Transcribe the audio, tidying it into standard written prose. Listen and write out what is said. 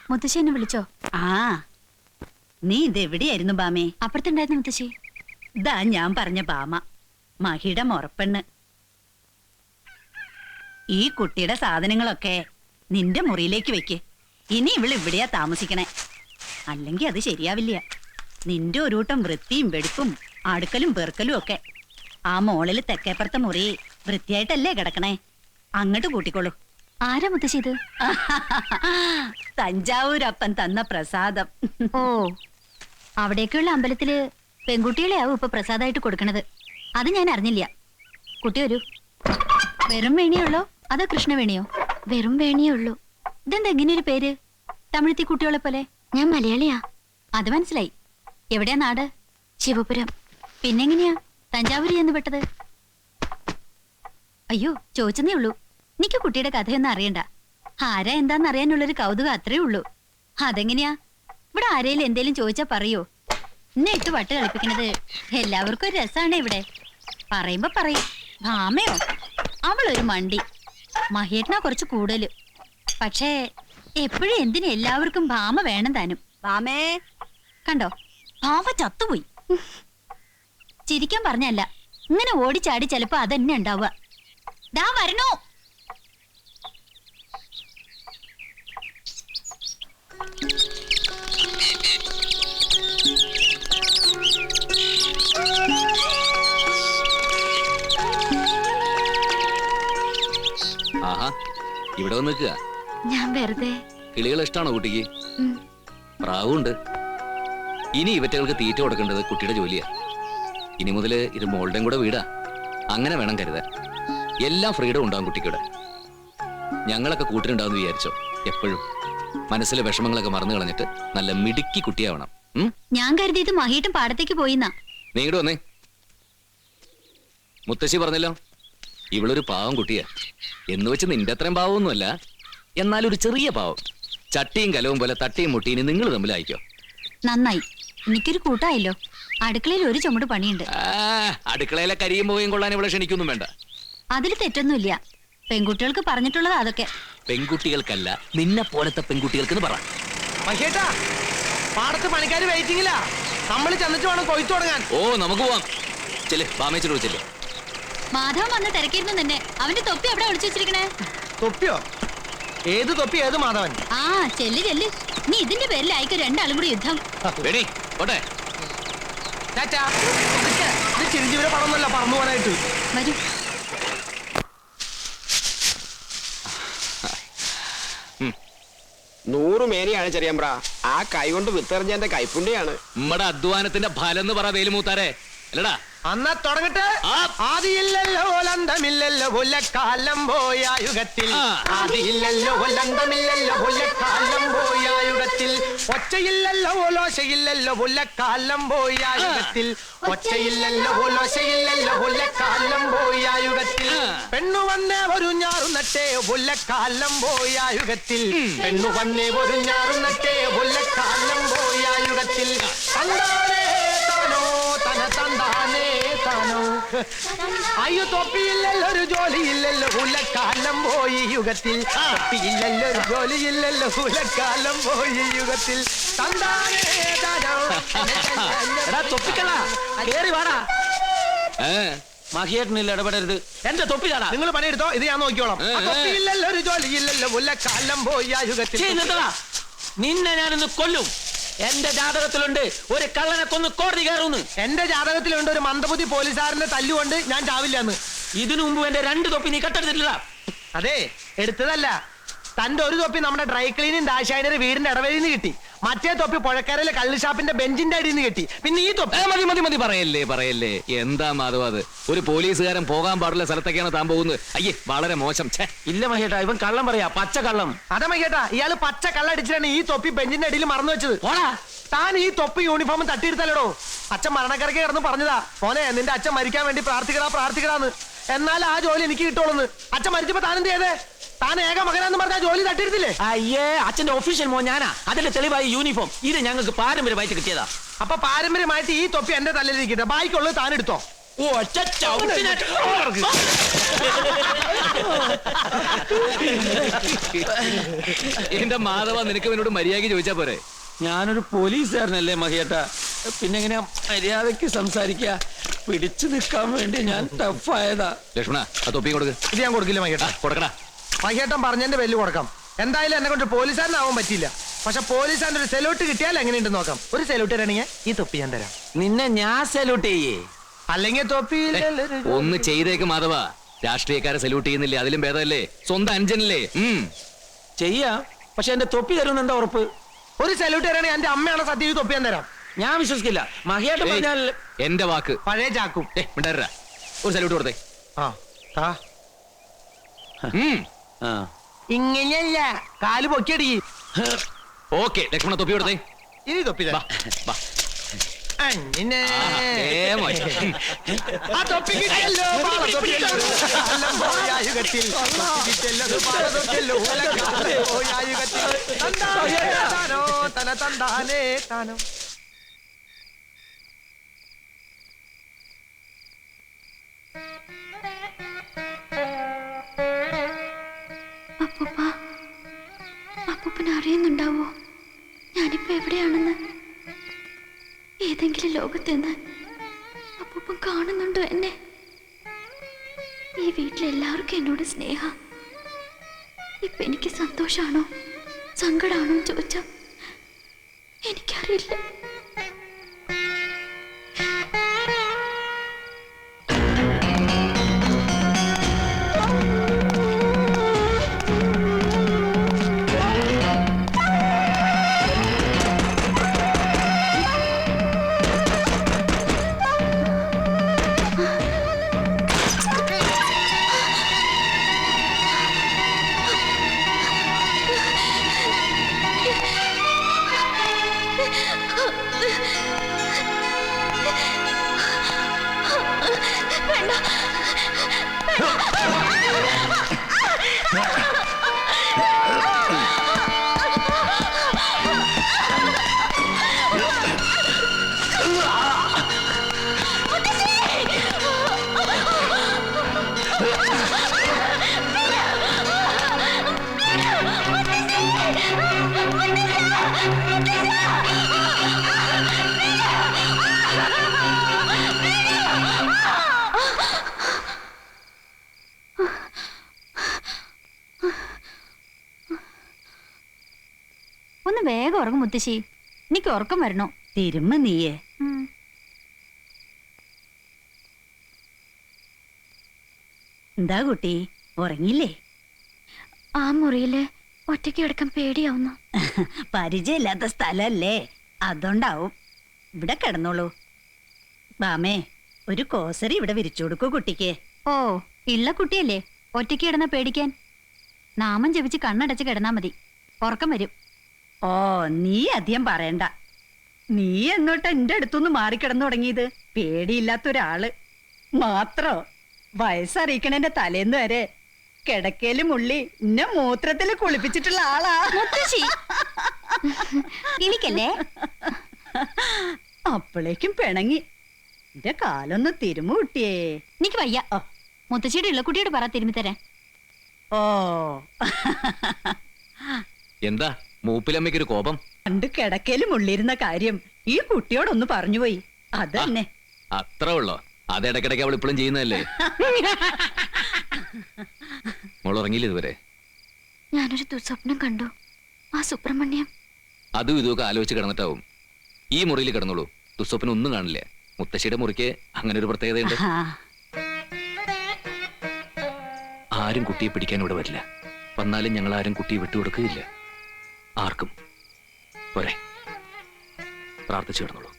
മുത്തശ്ശി എന്നെ വിളിച്ചോ? ആ, നീ ഇതെവിടെയായിരുന്നു ബാമേ? അപ്പുറത്തുണ്ടായിരുന്നു മുത്തശ്ശി. ഇതാ ഞാൻ പറഞ്ഞ ബാമ, മഹിയുടെ മുറപ്പെണ്ണ്. ഈ കുട്ടിയുടെ സാധനങ്ങളൊക്കെ നിന്റെ മുറിയിലേക്ക് വെക്ക്. ഇനി ഇവിടെയാ താമസിക്കണേ, അല്ലെങ്കിൽ അത് ശരിയാവില്ല. നിന്റെ ഒരു കൂട്ടം വൃത്തിയും വെടുപ്പും അടുക്കലും പെറുക്കലും ഒക്കെ. ആ മോളില് തെക്കേപ്പുറത്തെ മുറി വൃത്തിയായിട്ടല്ലേ കിടക്കണേ, അങ്ങോട്ട് കൂട്ടിക്കോളൂ. ആരാ മുത്തശ്ശി ഇത്? തഞ്ചാവൂരപ്പൻ തന്ന പ്രസാദം. ഓ, അവിടേക്കുള്ള അമ്പലത്തില് പെൺകുട്ടികളെയാവും ഇപ്പൊ പ്രസാദമായിട്ട് കൊടുക്കണത്. അത് ഞാൻ അറിഞ്ഞില്ല. കുട്ടി വരൂ. വെറും വേണിയുള്ളോ അതോ കൃഷ്ണവേണിയോ? വെറും വേണിയേ ഉള്ളൂ. ഇതെന്താ ഇങ്ങനെയൊരു പേര്? തമിഴത്തി കുട്ടികളെ പോലെ. ഞാൻ മലയാളിയാ. അത് മനസ്സിലായി. എവിടെയാ നാട്? ശിവപുരം. പിന്നെങ്ങനെയാ തഞ്ചാവൂരി എന്ന് പെട്ടത്? അയ്യോ, ചോദിച്ചതേ ഉള്ളൂ. എനിക്ക് കുട്ടിയുടെ കഥയൊന്നും അറിയണ്ട. ആരാ എന്താന്ന് അറിയാനുള്ളൊരു കൗതുകം അത്രേ ഉള്ളൂ. അതെങ്ങനെയാ? ഇവിടെ ആരേലും എന്തേലും ചോദിച്ചാ പറയോ? എന്നെ ഇട്ട് വട്ട് കളിപ്പിക്കണത് എല്ലാവർക്കും ഒരു രസാണ്. ഇവിടെ പറയുമ്പോ പറയും ഭാമയോ, അവളൊരു മണ്ടി. മഹേട്ടനാ കുറച്ച് കൂടുതല്. പക്ഷേ എപ്പോഴും എന്തിനും എല്ലാവർക്കും ഭാമ വേണം താനും. ബാമേ, കണ്ടോ, ഭാമ ചത്തുപോയി. ചിരിക്കാൻ പറഞ്ഞല്ല, ഇങ്ങനെ ഓടിച്ചാടി ചിലപ്പോ അതന്നെ ഉണ്ടാവുക. ദാ വരണോ. ആഹാ, ഇവിടെ വന്ന് നിൽക്കുക. ഞാൻ വെറുതെ. കിളികൾ ഇഷ്ടമാണോ കുട്ടിക്ക്? പ്രാവുണ്ട്. ഇനി ഇവറ്റകൾക്ക് തീറ്റ കൊടുക്കേണ്ടത് കുട്ടിയുടെ ജോലിയാ. ഇനി മുതല് ഇത് മോളുടെയും കൂടെ വീടാ. അങ്ങനെ വേണം കരുതാൻ. എല്ലാം ഫ്രീഡം ഉണ്ടാവും കുട്ടിക്കൂടെ. ഞങ്ങളൊക്കെ കൂട്ടിനുണ്ടാവുമെന്ന് വിചാരിച്ചോ. എപ്പോഴും മനസ്സിലെ വിഷമങ്ങളൊക്കെ മറന്നു കളഞ്ഞിട്ട് നല്ല മിടുക്കി കുട്ടിയാവണം. ഞാൻ കരുതിയത് മഹീട്ടും പാടത്തേക്ക് പോയിന്നാ. നീ ഇങ്ങോട്ട് വന്നേ. മുത്തശ്ശി പറഞ്ഞല്ലോ, ഇവളൊരു പാവം കുട്ടിയാ. എന്ന് വെച്ച് നിന്റെ അത്രയും പാവമൊന്നുമല്ല, എന്നാലും ഒരു ചെറിയ പാവം. ചട്ടിയും കലവും പോലെ തട്ടിയും മുട്ടിയും നിങ്ങൾ തമ്മിലായിക്കോ. നന്നായി, എനിക്കൊരു കൂട്ടായല്ലോ. അടുക്കളയിൽ ഒരു ചുമട് പണിയുണ്ട്. അടുക്കളയിലെ കരിയും പോയും കൊള്ളാൻ ഇവിടെ ക്ഷണിക്കൊന്നും വേണ്ട. അതിൽ തെറ്റൊന്നുമില്ല. പെൺകുട്ടികൾക്ക് പറഞ്ഞിട്ടുള്ളത് അതൊക്കെ. പെൺകുട്ടികൾക്കല്ല, നിന്നെ പോലത്തെ പെൺകുട്ടികൾക്ക് പറ. പാടത്ത് പണിക്കാര് വെയിറ്റിംഗില്ല. നമ്മൾ ചെന്നിട്ട് വേണം കൊയ്ത്തു തുടങ്ങാൻ. ഓ, നമുക്ക് പോവാം. ചെല്ലേ, ബാമേച്ചിട്ട് വെച്ചല്ലേ. മാധവൻ വന്ന് തിരക്കിയിരുന്നു തന്നെ. അവന്റെ തൊപ്പി എവിടെ ഒളിച്ചു വെച്ചിരിക്കണേ? തൊപ്പിയോ? ഏത് തൊപ്പി? ഏത് മാധവൻ? ആ, ചെല്ല് ചെല്ല്. നീ ഇതിന്റെ പേരിലായിക്കോ രണ്ടാളും കൂടി യുദ്ധം. ചിരിഞ്ചിവരെ പടമൊന്നുമല്ല പറന്നു പോകാനായിട്ട്. വരൂ. നൂറ് മേനിയാണ് ചെറിയമ്പ്ര. ആ കൈ കൊണ്ട് വിത്തെറിഞ്ഞ കൈപ്പുണ്യാണ്. നമ്മടെ അധ്വാനത്തിന്റെ ഫലം എന്ന് പറ വേലുമൂത്താരെ, അല്ലടാ. അന്നാ തുടങ്ങട്ടെ. ആദിയില്ലല്ലോ ഒലന്തമില്ലല്ലോ കൊല്ലക്കാലം പോയ യുഗത്തിൽ. ആദിയില്ലല്ലോ ഒലന്തമില്ലല്ലോ കൊല്ലക്കാലം പോയ യുഗത്തിൽ. ഒച്ചയില്ലല്ലോ ഓലോശയില്ലല്ലോ കൊല്ലക്കാലം പോയ യുഗത്തിൽ. ഒച്ചയില്ലല്ലോ ഓലോശയില്ലല്ലോ കൊല്ലക്കാലം പോയ യുഗത്തിൽ. പെണ്ണു വന്നേ ഒരു ഞാറുന്നട്ടേ കൊല്ലക്കാലം പോയ യുഗത്തിൽ. പെണ്ണു വന്നേ ഒരു ഞാറുന്നട്ടേ കൊല്ലക്കാലം പോയ യുഗത്തിൽ. അയ്യോ, തൊപ്പിയില്ലല്ലോ ഒരു ജോലിയില്ലല്ലോ കുലക്കാലം പോയി യുഗത്തിൽ. തൊപ്പിയില്ലല്ലോ ഒരു ജോലിയില്ലല്ലോ കുലക്കാലം പോയി യുഗത്തിൽ. തൊപ്പിക്കടാ, കേറി വാടാ. മഹിയേട്ടനില്ല, ഇടപെടരുത്. എന്റെ തൊപ്പിലാടാ. നിങ്ങൾ പണിയെടുത്തോ, ഇത് ഞാൻ നോക്കിയോളാം. തൊപ്പിയില്ലല്ലോ ഒരു ജോലിയില്ലല്ലോ കുലക്കാലം പോയി യുഗത്തിൽ. നിന്നെ ഞാനൊന്ന് കൊല്ലും. എന്റെ ജാതകത്തിലുണ്ട് ഒരു കള്ളനെ കൊന്ന് കോടതി കയറുന്നു. എന്റെ ജാതകത്തിലുണ്ട് ഒരു മന്ദബുദ്ധി പോലീസുകാരന്റെ തല്ലുകൊണ്ട് ഞാൻ ചാവില്ലെന്ന്. ഇതിനു മുമ്പ് എന്റെ 2 തൊപ്പി നീ കട്ടെടുത്തിട്ടില്ല. അതെ, എടുത്തതല്ല. തന്റെ ഒരു തൊപ്പി നമ്മുടെ ഡ്രൈ ക്ലീനിങ് ദാശായനയുടെ വീടിന്റെ ഇടവഴിയിൽ നിന്ന് കിട്ടി. മറ്റേ തൊപ്പി പുഴക്കരയിലെ കള്ളുഷാപ്പിന്റെ ബെഞ്ചിന്റെ അടിയിൽ നിന്ന് കിട്ടി. പിന്നെ ഈ തൊപ്പി. മതി പറയല്ലേ. എന്താ മാധവ അത്? ഒരു പോലീസുകാരൻ പോകാൻ പാടുള്ള സ്ഥലത്തൊക്കെയാണ് താൻ പോകുന്നത്. അയ്യേ, വളരെ മോശം. ഇല്ല മഹേട്ടാ, ഇവൻ കള്ളം പറയാ, പച്ച കള്ളം. അതെ മഹേട്ടാ, ഇയാള് പച്ച കള്ളടിച്ചിട്ടാണ് ഈ തൊപ്പി ബെഞ്ചിന്റെ അടിയിൽ മറന്നു വെച്ചത്. താൻ ഈ തൊപ്പി യൂണിഫോം തട്ടിയെടുത്തല്ലോ. അച്ഛൻ മരണക്കരക്ക് കിടന്ന് പറഞ്ഞതാ, മോനെ നിന്റെ അച്ഛൻ മരിക്കാൻ വേണ്ടി പ്രാർത്ഥിക്കടാന്ന്. എന്നാൽ ആ ജോലി എനിക്ക് കിട്ടുള്ളൂ. അച്ഛൻ മരിച്ചപ്പോ താൻ എന്ത് ചെയ്തേ? താൻ ഏക മകനാന്ന് പറഞ്ഞ ജോലി തട്ടിയെടുത്തില്ലേ? അയ്യേ, അച്ഛന്റെ ഒഫീഷ്യൽ മോൻ ഞാനാ. അതിന്റെ തെളിവായി യൂണിഫോം. ഇത് ഞങ്ങൾക്ക് പാരമ്പര്യമായിട്ട് കിട്ടിയതാ. അപ്പൊ പാരമ്പര്യമായിട്ട് ഈ തൊപ്പി എന്റെ തലയിലിരിക്കട്ടെ, ബാക്കിയുള്ളത് താൻ എടുത്തോ. ഒറ്റ ചവിട്ടിനെ എന്റെ മാധവ, നിനക്ക് എന്നോട് മര്യാദയ്ക്ക് ചോദിച്ചാ പോരെ? ഞാനൊരു പോലീസുകാരനല്ലേ മഹിയേട്ട, പിന്നെ എങ്ങനെയാ മര്യാദക്ക് സംസാരിക്ക? പിടിച്ചു നിൽക്കാൻ വേണ്ടി ഞാൻ ടഫായതാ. ലക്ഷ്മണ, ആ തൊപ്പി കൊടുക്ക്. ഇത് ഞാൻ കൊടുക്കില്ല മഹിയേട്ടാ. കൊടുക്കടാ. മഹിയേട്ടൻ പറഞ്ഞതിന്റെ ബെല്ല് കൊടുക്കാം. എന്തായാലും എന്നെ കൊണ്ട് പോലീസുകാരനാവാൻ പറ്റില്ല. പക്ഷെ പോലീസുകാരൻ്റെ ഒരു സെലൂട്ട് കിട്ടിയാൽ എങ്ങനെയുണ്ടെന്ന് നോക്കാം. ഒരു സെലൂട്ട് തരാണെങ്കിൽ ഈ തൊപ്പി ഞാൻ തരാം. നിന്നെ ഞാൻ സല്യൂട്ട് ചെയ്യേ. അല്ലെങ്കിൽ തൊപ്പി ഒന്ന് ചെയ്തേക്ക് മാധവ. രാഷ്ട്രീയക്കാരെ സല്യൂട്ട് ചെയ്യുന്നില്ലേ? അതിലും ഭേദമല്ലേ സ്വന്തം അനുജനല്ലേ? ചെയ്യാം, പക്ഷെ എന്റെ തൊപ്പി തരുമെന്ന് എന്താ ഉറപ്പ്? ഒരു സെലൂട്ട് തരാണെങ്കിൽ എന്റെ അമ്മയാണ് സത്യം, ഈ തൊപ്പി ഞാൻ തരാം. ഞാൻ വിശ്വസിക്കില്ല. മഹിയേട്ടൻ പറഞ്ഞാൽ എന്റെ വാക്ക്. പഴയ ചാക്കും. മിണ്ടാരാ, ഒരു സല്യൂട്ട് കൊടുത്തേ. ആ താ. ആ. ഇങ്ങനെയല്ല, കാല് പൊക്കിയടി. ഓക്കെ ലക്ഷ്മണ, തൊപ്പി കൊടുത്തേ. ഇനി തൊപ്പി വാ, തരാം. വാ. അങ്ങനെ. മോശം. ആ തൊപ്പി കിട്ടിയല്ലോ, പാള തൊപ്പിയല്ലോ. അല്ലം പോയായുഗത്തിൽ തൊപ്പി കിട്ടിയല്ലോ, പാള തൊപ്പിയല്ലോ. ഉലകാതെ പോയായുഗത്തിൽ തന്താനേ താനോ, തന തന്താനേ താനോ. അപ്പൂപ്പൻ അറിയുന്നുണ്ടാവോ ഞാനിപ്പോ എവിടെയാണെന്ന്? ഏതെങ്കിലും ലോകത്തെന്ന് അപ്പൂപ്പൻ കാണുന്നുണ്ടോ എന്നെ? ഈ വീട്ടിലെല്ലാവർക്കും എന്നോട് സ്നേഹ. ഇപ്പൊ എനിക്ക് സന്തോഷാണോ സങ്കടാണോ ചോദിച്ചാ എനിക്കറിയില്ല. ഒന്ന് വേഗം ഉറങ്ങും മുത്തശ്ശി, എനിക്ക് ഉറക്കം വരണോ. തിരുമ്മ നീയേ. എന്താ കുട്ടി, ഉറങ്ങില്ലേ? ആ മുറിയില് ഒറ്റയ്ക്ക് കിടക്കാൻ പേടിയാവുന്നു. പരിചയമില്ലാത്ത സ്ഥലല്ലേ, അതുകൊണ്ടാവും. ഇവിടെ കിടന്നോളൂ. ബാമേ, ഒരു കോസരി ഇവിടെ വിരിച്ചു കൊടുക്കൂ കുട്ടിക്ക്. ഓ, ഇള്ള കുട്ടിയല്ലേ, ഒറ്റയ്ക്ക് കിടന്ന പേടിക്കാൻ. നാമം ജപിച്ച് കണ്ണടച്ച് കിടന്നാ മതി, ഉറക്കം വരും. ഓ, നീ അധികം പറയണ്ട. നീ എന്നോട്ട് എന്റെ അടുത്തുനിന്ന് മാറിക്കിടന്നു തുടങ്ങിയത്? പേടിയില്ലാത്ത ഒരാള് മാത്രോ? വയസ്സറിയിക്കണേന്റെ തലേന്ന് വരെ കിടക്കയില് മുള്ളി എന്നെ മൂത്രത്തില് കുളിപ്പിച്ചിട്ടുള്ള ആളാ മുത്തശ്ശി. എനിക്കല്ലേ? അപ്പോഴേക്കും പിണങ്ങി. എന്റെ കാലൊന്ന് തിരുമു കുട്ടിയേ. എനിക്ക് വയ്യ. മുത്തശ്ശിയുടെ ഇള്ളക്കുട്ടിയോട് പറ തിരുമ്മി തരാൻ. ഓ, എന്താ മൂപ്പിലമ്മയ്ക്കൊരു കോപം? പണ്ട് കിടക്കയില് മുള്ളിരുന്ന കാര്യം ഈ കുട്ടിയോടൊന്ന് പറഞ്ഞുപോയി, അതന്നെ. അത്ര ഉള്ളോ? അത് ഇടയ്ക്കിടയ്ക്ക് അവൾ ഇപ്പോഴും ചെയ്യുന്നതല്ലേ? മോൾ ഉറങ്ങിയില്ല ഇതുവരെ? ഞാനൊരു ദുസ്വപ്നം കണ്ടു. ആ സുബ്രഹ്മണ്യം അതും ഇതുമൊക്കെ ആലോചിച്ച് കിടന്നിട്ടാവും. ഈ മുറിയിൽ കിടന്നോളൂ, ദുസ്വപ്നം ഒന്നും കാണില്ല. മുത്തശ്ശിയുടെ മുറിക്ക് അങ്ങനെ ഒരു പ്രത്യേകതയുണ്ട്. ആരും കുട്ടിയെ പിടിക്കാൻ ഇവിടെ വരില്ല. വന്നാലും ഞങ്ങൾ ആരും കുട്ടിയെ വിട്ടുകൊടുക്കുകയില്ല ആർക്കും. പോരെ, പ്രാർത്ഥിച്ചു കിടന്നോളൂ.